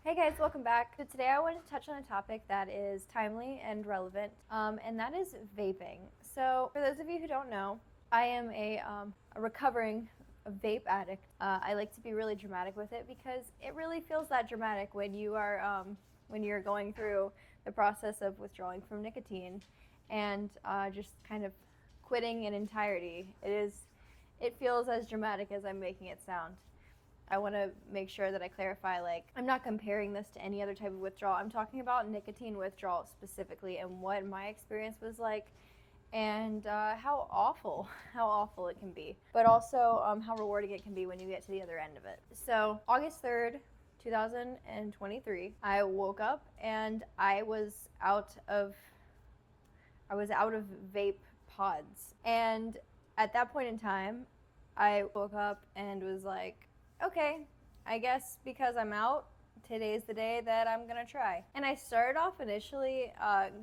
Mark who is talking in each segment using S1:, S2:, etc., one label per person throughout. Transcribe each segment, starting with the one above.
S1: Hey guys, welcome back. So today I wanted to touch on a topic that is timely and relevant, and that is vaping. So for those of you who don't know, I am a recovering vape addict. I like to be really dramatic with it because it really feels that dramatic when you're going through the process of withdrawing from nicotine and just kind of quitting in entirety. It feels as dramatic as I'm making it sound. I want to make sure that I clarify, I'm not comparing this to any other type of withdrawal. I'm talking about nicotine withdrawal specifically and what my experience was like and how awful it can be, but also how rewarding it can be when you get to the other end of it. So August 3rd, 2023, I woke up and I was out of vape pods. And at that point in time, I woke up and was like, okay, I guess because I'm out, today's the day that I'm gonna try. And I started off initially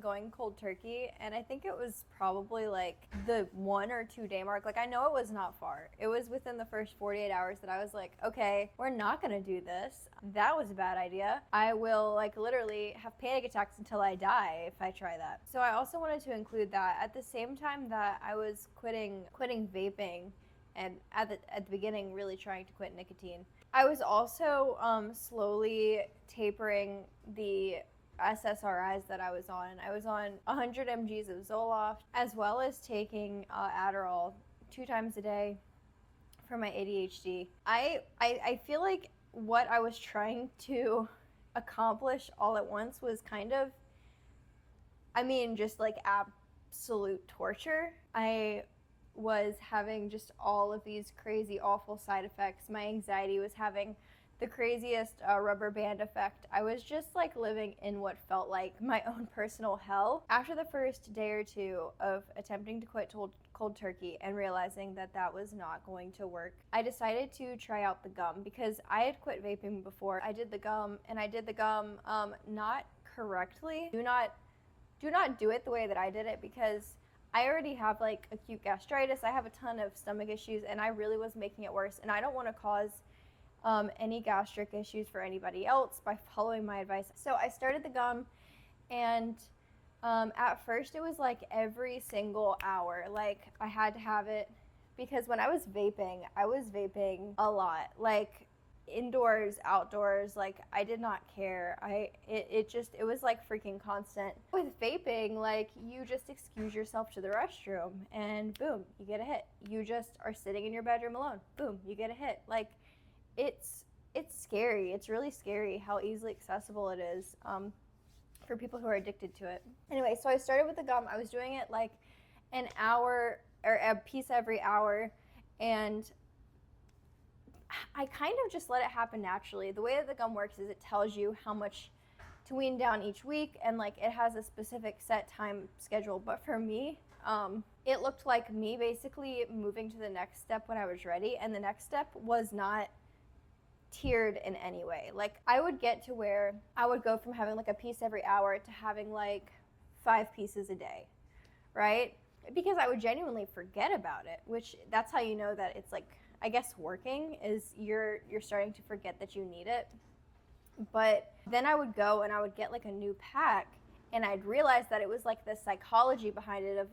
S1: going cold turkey, and I think it was probably like the 1 or 2 day mark. I know it was not far. It was within the first 48 hours that I was like, okay, we're not gonna do this. That was a bad idea. I will literally have panic attacks until I die if I try that. So I also wanted to include that at the same time that I was quitting vaping, and at the beginning really trying to quit nicotine. I was also slowly tapering the SSRIs that I was on. I was on 100 mgs of Zoloft, as well as taking Adderall 2 times a day for my ADHD. I feel like what I was trying to accomplish all at once was just absolute torture. I was having just all of these crazy, awful side effects. My anxiety was having the craziest rubber band effect. I was just living in what felt like my own personal hell. After the first day or two of attempting to quit cold turkey and realizing that that was not going to work, I decided to try out the gum because I had quit vaping before. I did the gum not correctly. Do not do it the way that I did it because I already have acute gastritis. I have a ton of stomach issues, and I really was making it worse. And I don't want to cause any gastric issues for anybody else by following my advice. So I started the gum, and at first it was every single hour. I had to have it because when I was vaping a lot. Indoors, outdoors, I did not care. It was freaking constant. With vaping, you just excuse yourself to the restroom and boom, you get a hit. You just are sitting in your bedroom alone, boom, you get a hit. It's scary. It's really scary how easily accessible it is for people who are addicted to it. Anyway, so I started with the gum. I was doing it an hour or a piece every hour, and I kind of just let it happen naturally. The way that the gum works is it tells you how much to wean down each week, and it has a specific set time schedule. But for me, it looked like me basically moving to the next step when I was ready, and the next step was not tiered in any way. I would get to where I would go from having a piece every hour to having 5 pieces a day, right? Because I would genuinely forget about it, which that's how you know that it's I guess working is you're starting to forget that you need it. But then I would go and I would get a new pack, and I'd realize that it was the psychology behind it of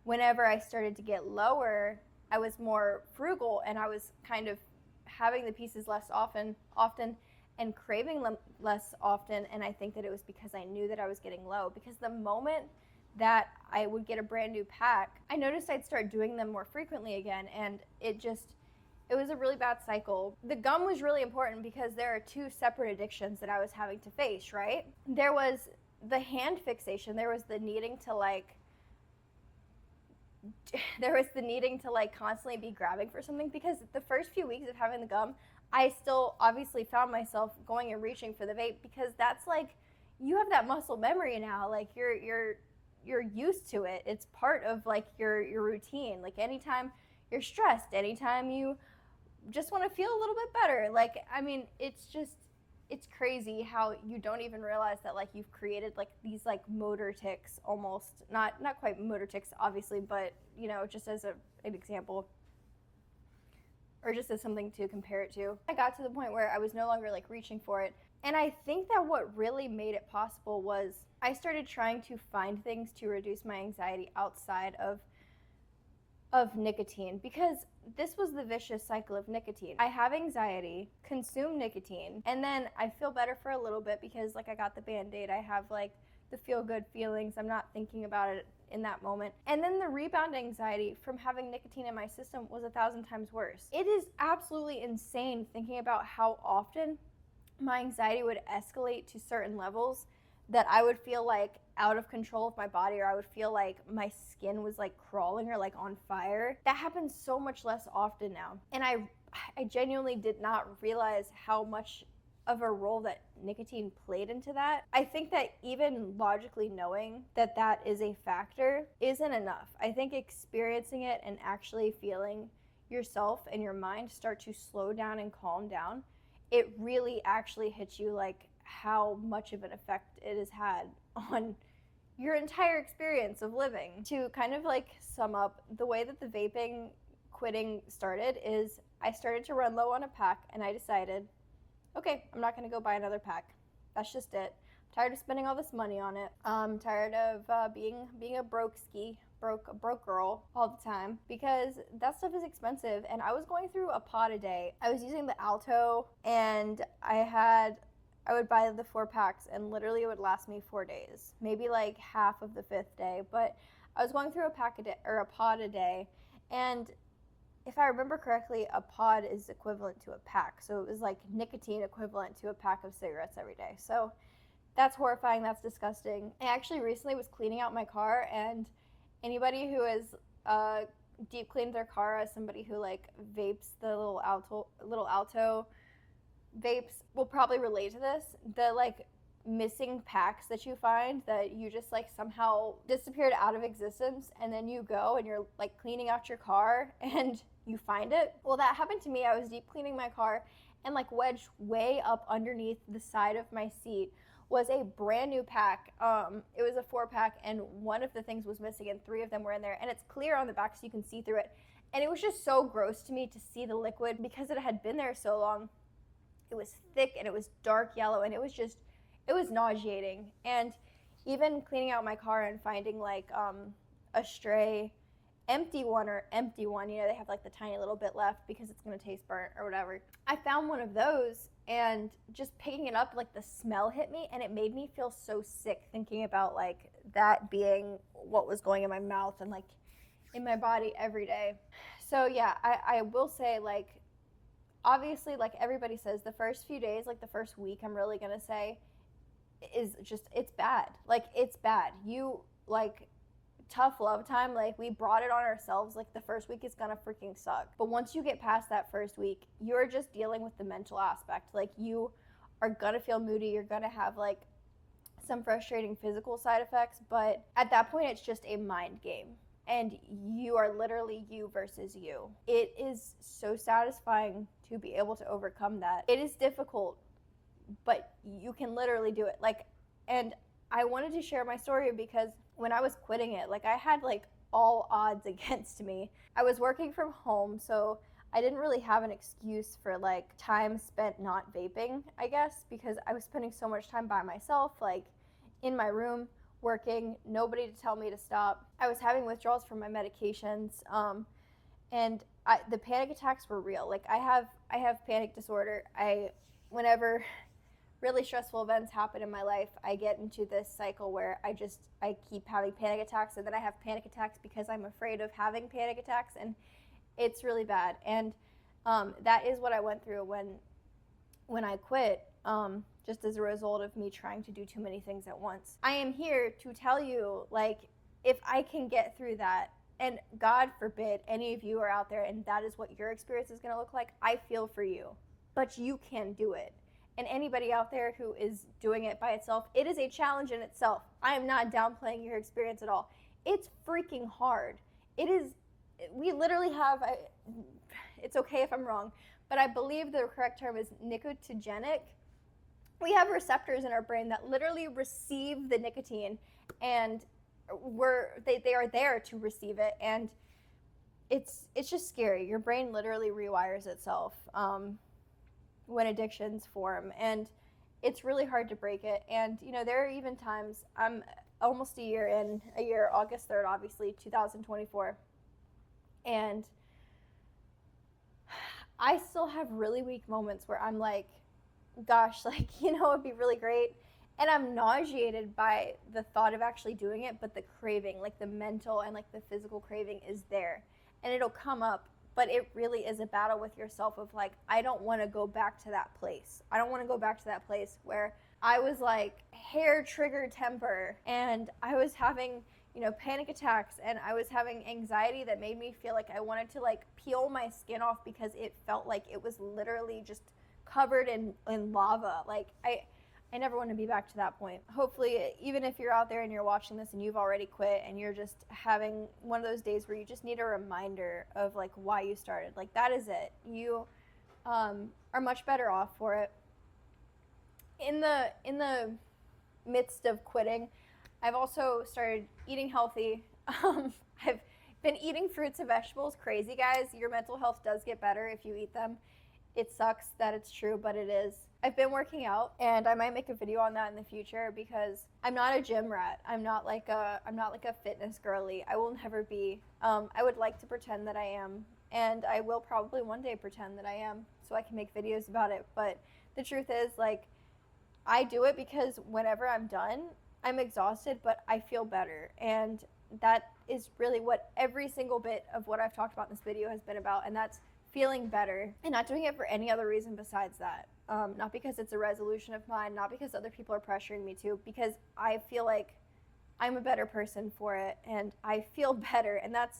S1: whenever I started to get lower, I was more frugal and I was kind of having the pieces less often and craving them less often. And I think that it was because I knew that I was getting low, because the moment that I would get a brand new pack, I noticed I'd start doing them more frequently again, and it was a really bad cycle. The gum was really important because there are 2 separate addictions that I was having to face, right? There was the hand fixation. There was the needing to constantly be grabbing for something, because the first few weeks of having the gum, I still obviously found myself going and reaching for the vape, because that's you have that muscle memory now. You're used to it. It's part of your routine. Anytime you're stressed, anytime you just want to feel a little bit better, it's crazy how you don't even realize that you've created these motor tics, almost not quite motor tics obviously, but just as an example, or just as something to compare it to. I got to the point where I was no longer reaching for it, And I think that what really made it possible was I started trying to find things to reduce my anxiety outside of nicotine, because this was the vicious cycle of nicotine. I have anxiety, consume nicotine, and then I feel better for a little bit because like I got the Band-Aid, I have like the feel good feelings, I'm not thinking about it in that moment. And then the rebound anxiety from having nicotine in my system was 1,000 times worse. It is absolutely insane thinking about how often my anxiety would escalate to certain levels that I would feel like out of control of my body, or I would feel like my skin was like crawling or like on fire. That happens so much less often now. And I genuinely did not realize how much of a role that nicotine played into that. I think that even logically knowing that that is a factor isn't enough. I think experiencing it and actually feeling yourself and your mind start to slow down and calm down, it really actually hits you like how much of an effect it has had on your entire experience of living. To kind of like sum up, the way that the vaping quitting started is I started to run low on a pack, and I decided, okay, I'm not going to go buy another pack. That's just it. I'm tired of spending all this money on it. I'm tired of being a broke girl all the time, because that stuff is expensive. And I was going through a pod a day. I was using the Alto, and I would buy the 4 packs, and literally it would last me 4 days, maybe like half of the 5th day. But I was going through a pack a day, or a pod a day, and if I remember correctly, a pod is equivalent to a pack. So it was like nicotine equivalent to a pack of cigarettes every day. So that's horrifying. That's disgusting. I actually recently was cleaning out my car, and anybody who has deep cleaned their car as somebody who like vapes the little Alto vapes will probably relate to this. The like missing packs that you find that you just like somehow disappeared out of existence, and then you go and you're like cleaning out your car and you find it. Well, that happened to me. I was deep cleaning my car, and like wedged way up underneath the side of my seat was a brand new pack. It was a 4-pack, and one of the things was missing, and 3 of them were in there, and it's clear on the back so you can see through it. And it was just so gross to me to see the liquid because it had been there so long. It was thick and it was dark yellow, and it was nauseating. And even cleaning out my car and finding like a stray empty one, you know, they have like the tiny little bit left because it's going to taste burnt or whatever. I found one of those, and just picking it up, like the smell hit me, and it made me feel so sick thinking about like that being what was going in my mouth and like in my body every day. So yeah, I will say, like, obviously, like everybody says, the first few days, like the first week, I'm really gonna say, is just, it's bad. Like, it's bad. You, like, tough love time, like, we brought it on ourselves. Like, the first week is gonna freaking suck. But once you get past that first week, you're just dealing with the mental aspect. Like, you are gonna feel moody. You're gonna have, like, some frustrating physical side effects. But at that point, it's just a mind game. And you are literally you versus you. It is so satisfying to be able to overcome that. It is difficult, but you can literally do it. Like, and I wanted to share my story because when I was quitting it, like, I had like all odds against me. I was working from home, so I didn't really have an excuse for like time spent not vaping, I guess, because I was spending so much time by myself, like in my room, working, nobody to tell me to stop. I was having withdrawals from my medications, and the panic attacks were real. Like, I have panic disorder. Whenever really stressful events happen in my life, I get into this cycle where I keep having panic attacks, and then I have panic attacks because I'm afraid of having panic attacks, and it's really bad. And that is what I went through when I quit. Just as a result of me trying to do too many things at once. I am here to tell you, like, if I can get through that, and God forbid any of you are out there and that is what your experience is going to look like, I feel for you. But you can do it. And anybody out there who is doing it by itself, it is a challenge in itself. I am not downplaying your experience at all. It's freaking hard. We literally have, it's okay if I'm wrong, but I believe the correct term is nicotogenic. We have receptors in our brain that literally receive the nicotine, and they are there to receive it, and it's just scary. Your brain literally rewires itself when addictions form, and it's really hard to break it. And, you know, there are even times, I'm almost a year in, August 3rd, obviously, 2024. And I still have really weak moments where I'm like, gosh, like, you know, it'd be really great. And I'm nauseated by the thought of actually doing it, but the craving, like the mental and like the physical craving is there. And it'll come up, but it really is a battle with yourself of like, I don't want to go back to that place. I don't want to go back to that place where I was like hair trigger temper and I was having, you know, panic attacks, and I was having anxiety that made me feel like I wanted to like peel my skin off because it felt like it was literally just covered in lava. Like I never want to be back to that point. Hopefully, even if you're out there and you're watching this and you've already quit and you're just having one of those days where you just need a reminder of like why you started, like that is it. You are much better off for it. In the midst of quitting, I've also started eating healthy. I've been eating fruits and vegetables. Crazy, guys. Your mental health does get better if you eat them. It sucks that it's true, but it is. I've been working out, and I might make a video on that in the future because I'm not a gym rat. I'm not like a fitness girly. I will never be. I would like to pretend that I am, and I will probably one day pretend that I am so I can make videos about it. But the truth is, like, I do it because whenever I'm done, I'm exhausted, but I feel better. And that is really what every single bit of what I've talked about in this video has been about, and that's feeling better and not doing it for any other reason besides that. Not because it's a resolution of mine, not because other people are pressuring me to, because I feel like I'm a better person for it and I feel better. And that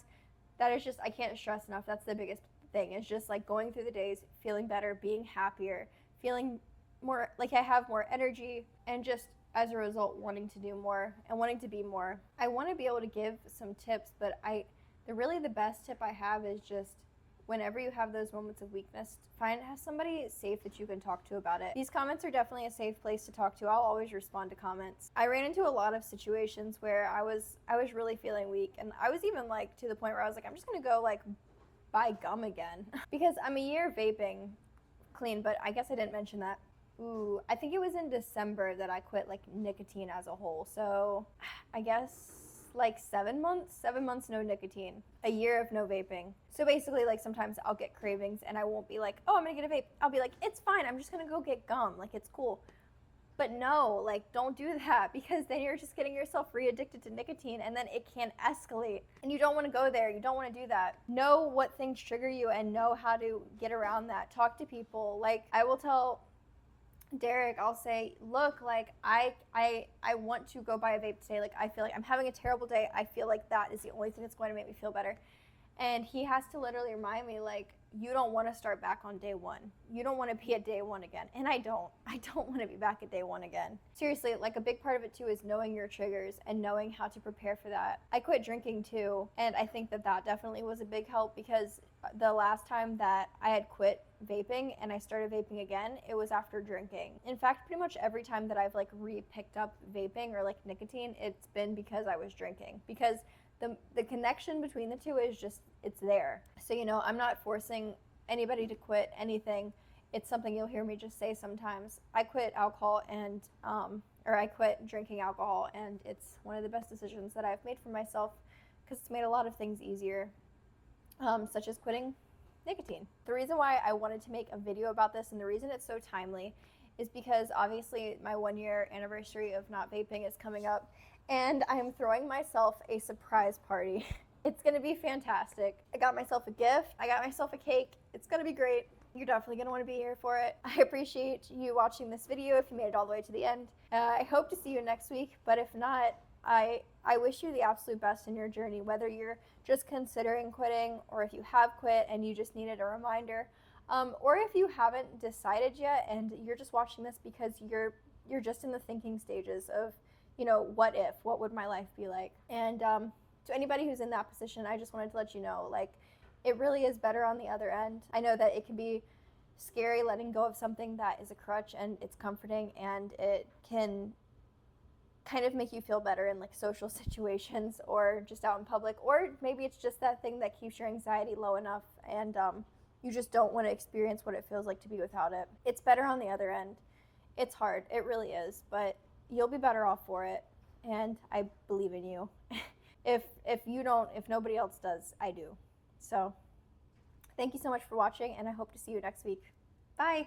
S1: is just, I can't stress enough. That's the biggest thing, is just like going through the days, feeling better, being happier, feeling more like I have more energy, and just as a result wanting to do more and wanting to be more. I want to be able to give some tips, but the best tip I have is just, whenever you have those moments of weakness, have somebody safe that you can talk to about it. These comments are definitely a safe place to talk to. I'll always respond to comments. I ran into a lot of situations where I was really feeling weak, and I was even like to the point where I was like, I'm just gonna go like buy gum again because I'm a year vaping clean. But I guess I didn't mention that. Ooh, I think it was in December that I quit like nicotine as a whole. So I guess like 7 months no nicotine, a year of no vaping. So basically, like, sometimes I'll get cravings and I won't be like, oh, I'm gonna get a vape. I'll be like, it's fine, I'm just gonna go get gum, like, it's cool. But no, like, don't do that, because then you're just getting yourself re-addicted to nicotine, and then it can escalate, and you don't want to go there. You don't want to do that. Know what things trigger you and know how to get around that. Talk to people. Like, I will tell Derek, I'll say, look, like, I want to go buy a vape today. Like, I feel like I'm having a terrible day. I feel like that is the only thing that's going to make me feel better. And he has to literally remind me, like, you don't want to start back on day one. You don't want to be at day one again. And I don't want to be back at day one again. Seriously, like, a big part of it too is knowing your triggers and knowing how to prepare for that. I quit drinking too, and I think that definitely was a big help, because the last time that I had quit vaping and I started vaping again, it was after drinking. In fact, pretty much every time that I've like re-picked up vaping or like nicotine, it's been because I was drinking, because the connection between the two is just, it's there. So, you know, I'm not forcing anybody to quit anything. It's something you'll hear me just say sometimes. I quit alcohol and I quit drinking alcohol, and it's one of the best decisions that I've made for myself, because it's made a lot of things easier, such as quitting nicotine. The reason why I wanted to make a video about this, and the reason it's so timely, is because obviously my 1 year anniversary of not vaping is coming up, and I'm throwing myself a surprise party. It's gonna be fantastic. I got myself a gift, I got myself a cake. It's gonna be great. You're definitely gonna wanna be here for it. I appreciate you watching this video if you made it all the way to the end. I hope to see you next week, but if not, I wish you the absolute best in your journey, whether you're just considering quitting, or if you have quit and you just needed a reminder, or if you haven't decided yet and you're just watching this because you're just in the thinking stages of, you know, what would my life be like? And to anybody who's in that position, I just wanted to let you know, like, it really is better on the other end. I know that it can be scary letting go of something that is a crutch, and it's comforting, and it can kind of make you feel better in like social situations or just out in public, or maybe it's just that thing that keeps your anxiety low enough, and you just don't want to experience what it feels like to be without it. It's better on the other end. It's hard. It really is, but you'll be better off for it, and I believe in you. If you don't, if nobody else does, I do. So, thank you so much for watching, and I hope to see you next week. Bye.